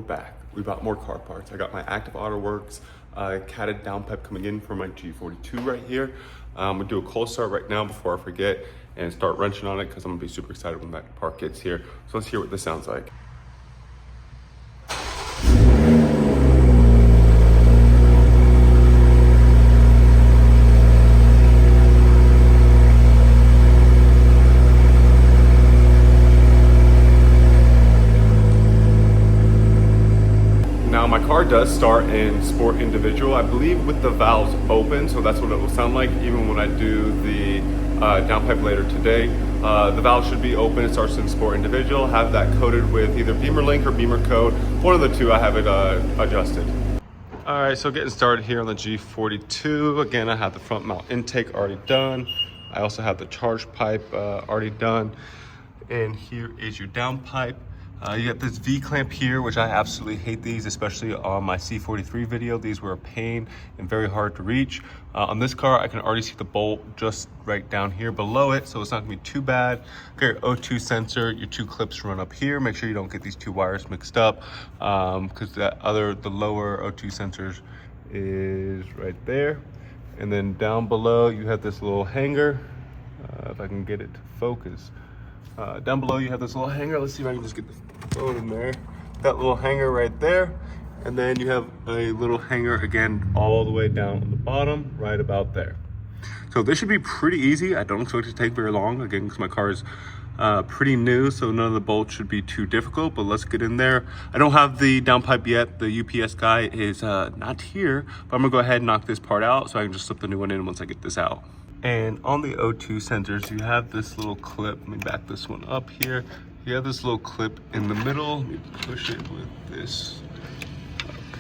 back. We bought more car parts. I got my Active Autowerks catted downpipe coming in for my G42 right here. I'm gonna do a cold start right now before I forget and start wrenching on it because I'm gonna be super excited when that part gets here. So let's hear what this sounds like. Now my car does start in Sport Individual, I believe with the valves open, so that's what it will sound like even when I do the downpipe later today. The valve should be open, it starts in Sport Individual, have that coated with either Beamer Link or Beamer Coat. One of the two I have it adjusted. All right, so getting started here on the G42. Again, I have the front mount intake already done. I also have the charge pipe already done. And here is your downpipe. You got this V-clamp here, which I absolutely hate these, especially on my C43 video. These were a pain and very hard to reach. On this car, I can already see the bolt just right down here below it, so it's not gonna be too bad. Got your O2 sensor, your two clips run up here. Make sure you don't get these two wires mixed up, because the lower O2 sensors is right there. And then down below, you have this little hanger, if I can get it to focus. Down below you have this little hanger. Let's see if I can just get the phone in there. That little hanger right there. And then you have a little hanger again all the way down on the bottom, right about there. So this should be pretty easy. I don't expect it to take very long, again, because my car is pretty new, so none of the bolts should be too difficult, but let's get in there. I don't have the downpipe yet. The UPS guy is not here, but I'm gonna go ahead and knock this part out so I can just slip the new one in once I get this out. And on the O2 sensors, you have this little clip. Let me back this one up here. You have this little clip in the middle. Let me push it with this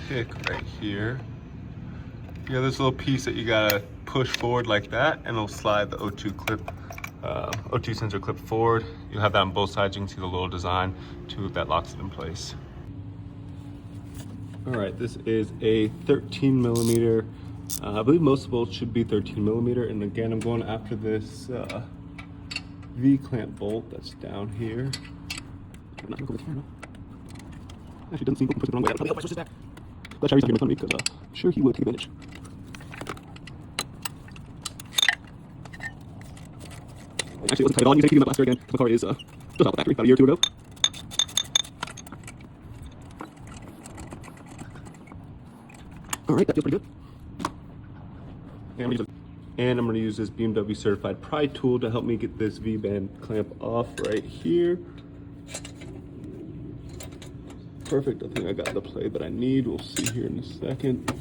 pick right here. You have this little piece that you gotta push forward like that, and it'll slide the O2 clip, O2 sensor clip forward. You have that on both sides. You can see the little design that locks it in place. All right, this is a 13 millimeter. I believe most bolts should be 13 millimeter. And again, I'm going after this V-clamp bolt that's down here. I'm not gonna go with the camera. Actually, doesn't seem to push it the wrong way. I'll probably help my switches back. Let Sherry's not here in front of me because I'm sure he would take advantage. Actually, it wasn't tight at all. I'm using my blaster again. My car is just out the factory about a year or two ago. All right, that feels pretty good. And I'm going to use this BMW certified pry tool to help me get this V-band clamp off right here. Perfect. I think I got the play that I need. We'll see here in a second.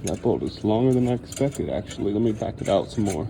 That bolt is longer than I expected, actually. Let me back it out some more.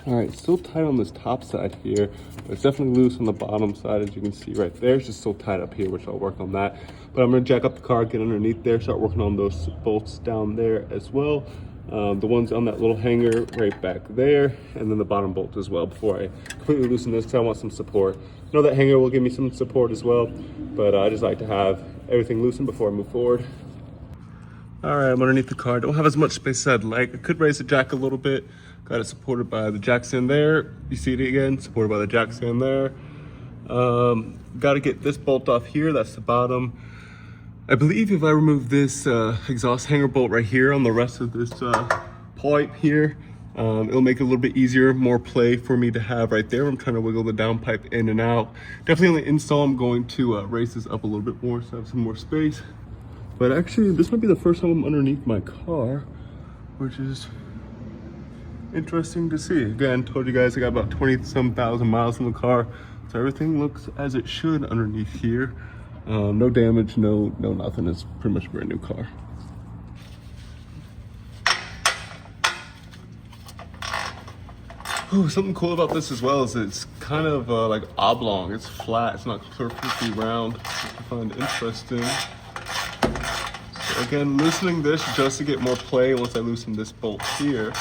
All right, still tight on this top side here, but it's definitely loose on the bottom side, as you can see right there. It's just so tight up here, which I'll work on that. But I'm gonna jack up the car, get underneath there, start working on those bolts down there as well. The ones on that little hanger right back there, and then the bottom bolt as well before I completely loosen this, because I want some support. I know that hanger will give me some support as well, but I just like to have everything loosened before I move forward. All right, I'm underneath the car. Don't have as much space as I'd like. I could raise the jack a little bit. Got it supported by the jack stand there. You see it again, supported by the jack stand there. Got to get this bolt off here. That's the bottom. I believe if I remove this exhaust hanger bolt right here on the rest of this pipe here, it'll make it a little bit easier, more play for me to have right there. I'm trying to wiggle the downpipe in and out. Definitely on the install, I'm going to raise this up a little bit more so I have some more space. But actually, this might be the first time I'm underneath my car, which is interesting to see. Again, told you guys I got about 20-some thousand miles in the car, so everything looks as it should underneath here. No damage, no nothing. It's pretty much a brand new car. Ooh, something cool about this as well is it's kind of like oblong. It's flat. It's not perfectly round, which I find interesting. So again, loosening this just to get more play once I loosen this bolt here.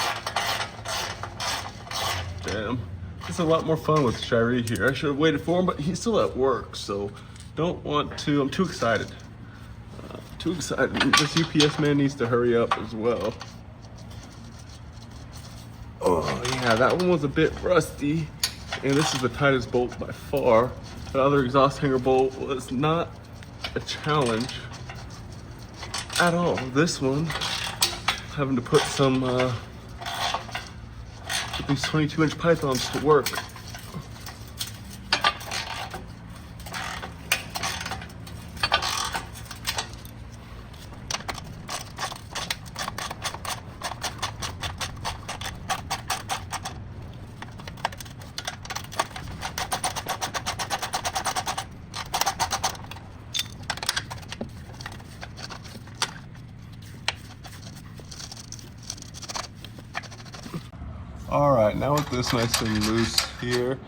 him. It's a lot more fun with Shirey here. I should have waited for him, but he's still at work, so don't want to. I'm too excited. Too excited. This UPS man needs to hurry up as well. Oh yeah, that one was a bit rusty, and this is the tightest bolt by far. The other exhaust hanger bolt was not a challenge at all. This one, having to put some put these 22-inch pythons to work. All right, now with this nice and loose here,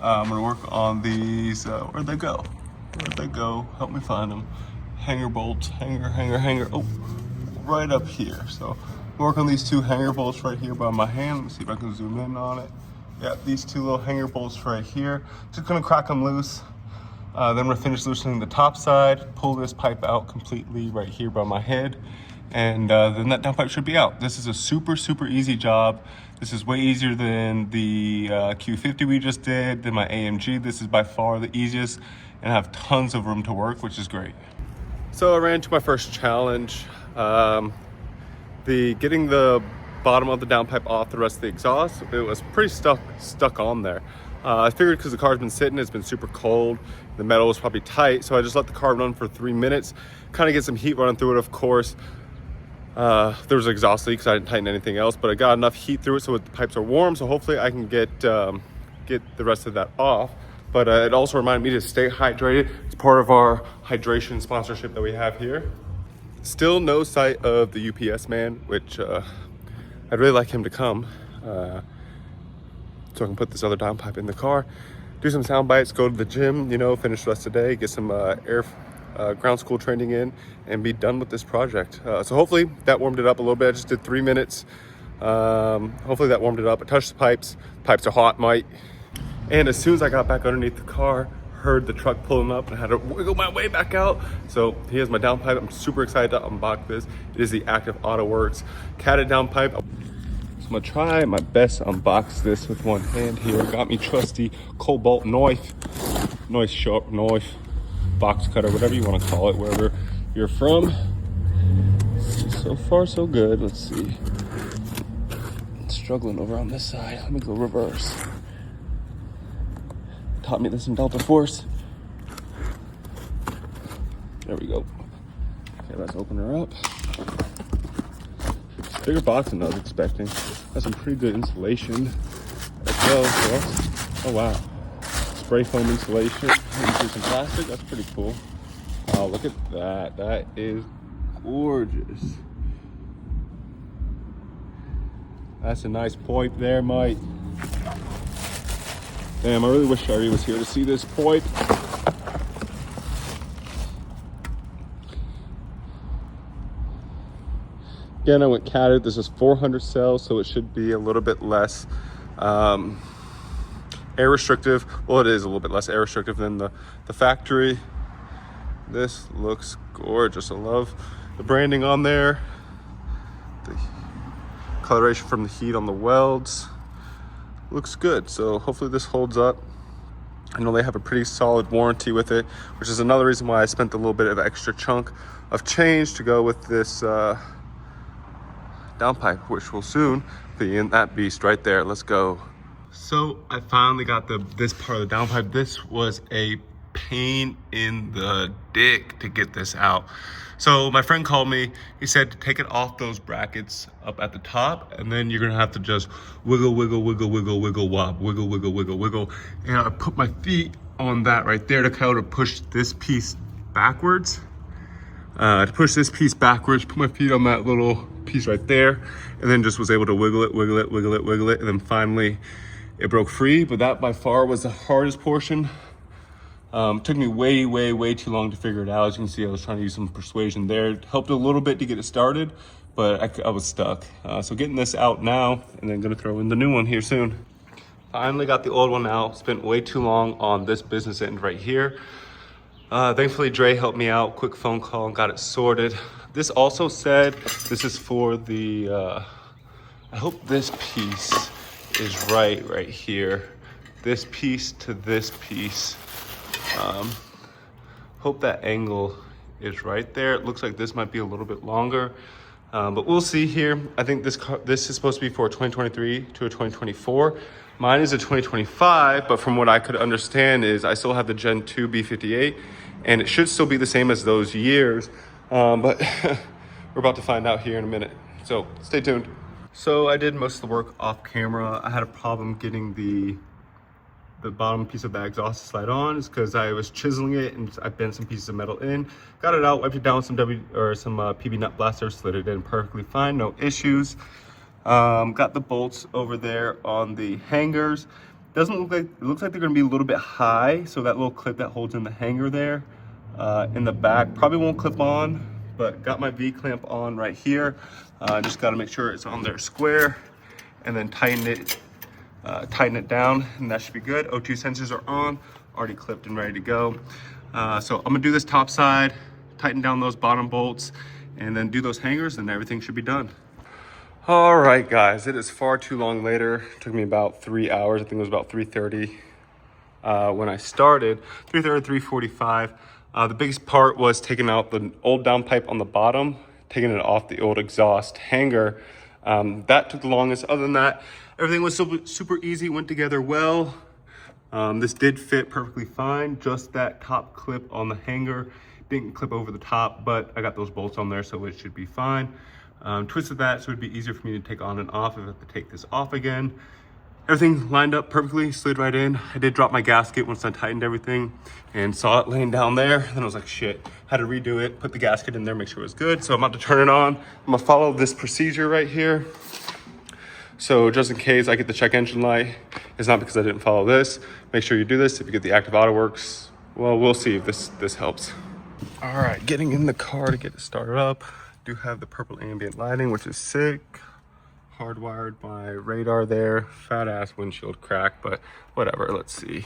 I'm gonna work on these, where'd they go? Where'd they go? Help me find them. Hanger bolts, hanger, oh, right up here. So work on these two hanger bolts right here by my hand. Let me see if I can zoom in on it. Yeah, these two little hanger bolts right here. Just gonna crack them loose. Then we're gonna finish loosening the top side, pull this pipe out completely right here by my head, and then that downpipe should be out. This is a super easy job. This is way easier than the Q50 we just did, than my AMG. This is by far the easiest, and I have tons of room to work, which is great. So I ran into my first challenge. Getting the bottom of the downpipe off the rest of the exhaust, it was pretty stuck on there. I figured because the car's been sitting, it's been super cold, the metal was probably tight, so I just let the car run for 3 minutes, kind of get some heat running through it, of course. There was an exhaust leak, so I didn't tighten anything else, but I got enough heat through it so the pipes are warm, so hopefully I can get the rest of that off. But it also reminded me to stay hydrated. It's part of our hydration sponsorship that we have here. Still no sight of the UPS man, which I'd really like him to come so I can put this other downpipe in the car, do some sound bites, go to the gym, you know, finish the rest of the day, get some ground school training in, and be done with this project. So hopefully that warmed it up a little bit. I just did 3 minutes. Hopefully that warmed it up. I touched the pipes. Pipes are hot, might. And as soon as I got back underneath the car, heard the truck pulling up and I had to wiggle my way back out. So here's my downpipe. I'm super excited to unbox this. It is the Active Autowerks catted downpipe. So I'm gonna try my best to unbox this with one hand here. Got me trusty cobalt knife. Nice sharp knife. Box cutter, whatever you want to call it, wherever you're from. So far so good. Let's see. I'm struggling over on this side. Let me go reverse. Taught me this in Delta Force. There we go. Okay, let's open her up. It's a bigger box than I was expecting. Has some pretty good insulation as well. So that's, oh wow. Spray foam insulation. Into some plastic. That's pretty cool. Oh, look at that. That is gorgeous. That's a nice point there, Mike. Damn, I really wish Shirey was here to see this point. Again, I went catted. This is 400 cells, so it should be a little bit less air restrictive. Well, it is a little bit less air restrictive than the factory. This looks gorgeous. I love the branding on there. The coloration from the heat on the welds. Looks good. So hopefully this holds up. I know they have a pretty solid warranty with it, which is another reason why I spent a little bit of extra chunk of change to go with this downpipe, which will soon be in that beast right there. Let's go. So I finally got this part of the downpipe. This was a pain in the dick to get this out. So my friend called me. He said to take it off those brackets up at the top, and then you're gonna have to just wiggle, wob, wiggle. And I put my feet on that right there to kind of push this piece backwards. Put my feet on that little piece right there, and then just was able to wiggle it, and then finally it broke free. But that by far was the hardest portion. Took me way too long to figure it out. As you can see, I was trying to use some persuasion there. It helped a little bit to get it started, but I was stuck. So getting this out now, and then gonna throw in the new one here soon. Finally got the old one out. Spent way too long on this business end right here. Thankfully, Dre helped me out. Quick phone call and got it sorted. This also said, this is for the, I hope this piece is right here. This piece to this piece. Hope that angle is right there. It looks like this might be a little bit longer, but we'll see here. I think this is supposed to be for a 2023 to a 2024. Mine is a 2025, but from what I could understand is I still have the Gen 2 B58, and it should still be the same as those years, but we're about to find out here in a minute. So stay tuned. So I did most of the work off camera. I had a problem getting the bottom piece of the exhaust to slide on. Is because I was chiseling it and I bent some pieces of metal in. Got it out, wiped it down with some PB nut blaster, slid it in perfectly fine, no issues. Got the bolts over there on the hangers. Doesn't look like, it looks like they're gonna be a little bit high, so that little clip that holds in the hanger there in the back probably won't clip on, but got my V-clamp on right here. Just gotta make sure it's on there square and then tighten it down, and that should be good. O2 sensors are on, already clipped and ready to go. So I'm gonna do this top side, tighten down those bottom bolts, and then do those hangers, and everything should be done. All right, guys, it is far too long later. It took me about 3 hours. I think it was about 3:30 when I started, 3:30, 3:45. The biggest part was taking out the old downpipe on the bottom, taking it off the old exhaust hanger. That took the longest. Other than that, everything was super easy, went together well. This did fit perfectly fine. Just that top clip on the hanger didn't clip over the top, but I got those bolts on there, so it should be fine. Twisted that so it'd be easier for me to take on and off if I have to take this off again. Everything lined up perfectly, slid right in. I did drop my gasket once I tightened everything and saw it laying down there. Then I was like, shit, had to redo it, put the gasket in there, make sure it was good. So I'm about to turn it on. I'm gonna follow this procedure right here. So just in case I get the check engine light, it's not because I didn't follow this. Make sure you do this. If you get the Active Autowerks, well, we'll see if this helps. All right, getting in the car to get it started up. Do have the purple ambient lighting, which is sick. Hardwired my radar there. Fat ass windshield crack, but whatever, let's see.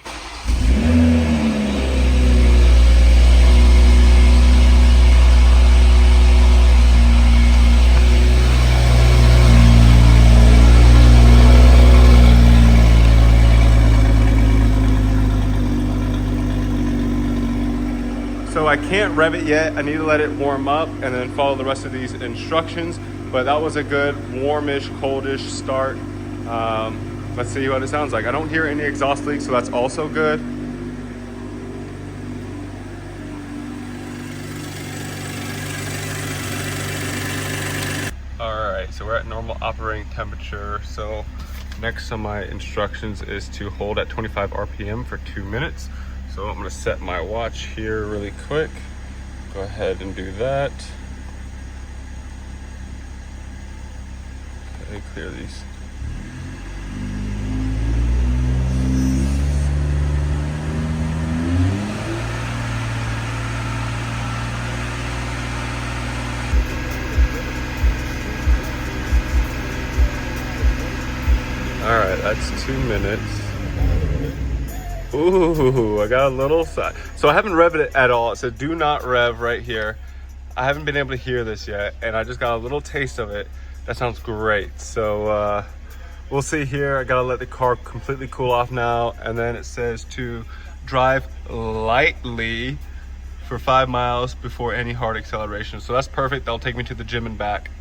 So I can't rev it yet. I need to let it warm up and then follow the rest of these instructions. But that was a good warmish, coldish start. Let's see what it sounds like. I don't hear any exhaust leaks, so that's also good. All right, so we're at normal operating temperature. So next on my instructions is to hold at 25 RPM for 2 minutes. So I'm gonna set my watch here really quick. Go ahead and do that. Okay, clear these. All right, that's 2 minutes. Ooh, I got a little side. So I haven't revved it at all. It said do not rev right here. I haven't been able to hear this yet, and I just got a little taste of it. That sounds great. So we'll see here. I gotta let the car completely cool off now, and then it says to drive lightly for 5 miles before any hard acceleration. So that's perfect. That'll take me to the gym and back.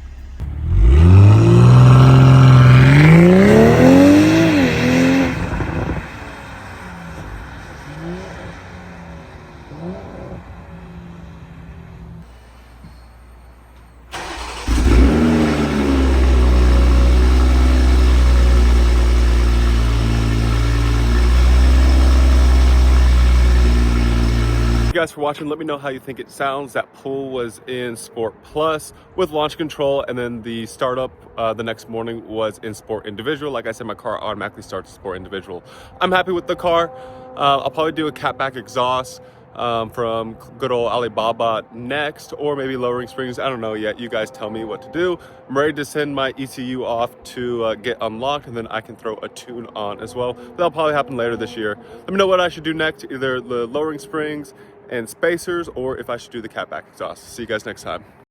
Guys for watching. Let me know how you think it sounds. That pull was in Sport Plus with launch control, and then the startup the next morning was in Sport Individual. Like I said, my car automatically starts Sport Individual. I'm happy with the car. I'll probably do a catback exhaust. from good old Alibaba next, or maybe lowering springs. I don't know yet. You guys tell me what to do. I'm ready to send my ECU off to get unlocked, and then I can throw a tune on as well. That'll probably happen later this year. Let me know what I should do next, either the lowering springs and spacers, or if I should do the catback exhaust. See you guys next time.